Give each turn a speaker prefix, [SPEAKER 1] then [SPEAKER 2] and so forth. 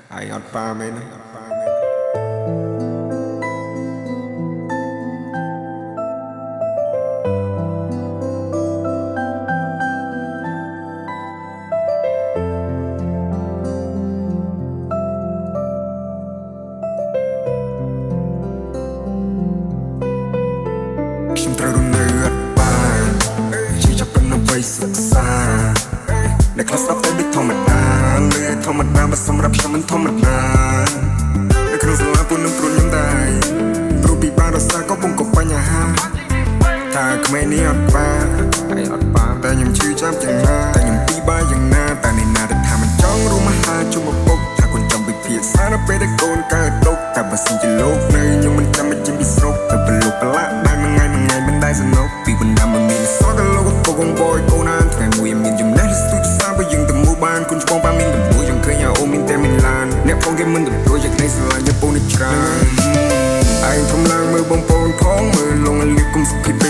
[SPEAKER 1] ai ọt pa mấy nóខ្ញុំត្រូវរស់នៅអត់បានជាចាប់ប៉ុណ្ណឹងវ័យសិក្សាអ្នកខ្លះស្ដាប់តែដូចធម្មតាលើធម្មតាបើសម្រាប់ខ្ញុំមិនធម្មតានៅក្នុងសាលាពួកនឹងព្រួយខ្ញុំដែរព្រោះពីបានរសារក៏បងក៏បញ្ហាថាក្មេងនេះអត់បានតែអត់បានតែខ្ញុំជឿចាំយ៉ាងណាតែខ្ញុំពីបាយយ៉ាងណាតែនេះណាដែលថាមិនចង់រួមមហាជុំពុកថាគុណចង់វិភាសានៅពេលដែលកូនកើតទុកតែបើសិនជាលោកនៅខ្ញុំមិនចាំមិនជិះពីស្រុកទៅប្រឡូកប្រឡាក់ដែរមួយថ្ងៃមិនដែរសនុកពីបណ្ដាមិនមានសោះក៏លោកពុកបងបយកូនអានថ្ងៃមួយមានចំណេះស្ទូចសាបើយើងទៅមួយបានគុណច្បងបានមានដំណួយចង់ឃើញអូមានតែមានឡានអ្នកផងគេមិនទទួលយ៉ាងនេះស្រឡាញ់តែពូនេះច្រើនឯងធំឡើងមើលបងប្អូនផងមើលលងលៀបគុំសុខភាព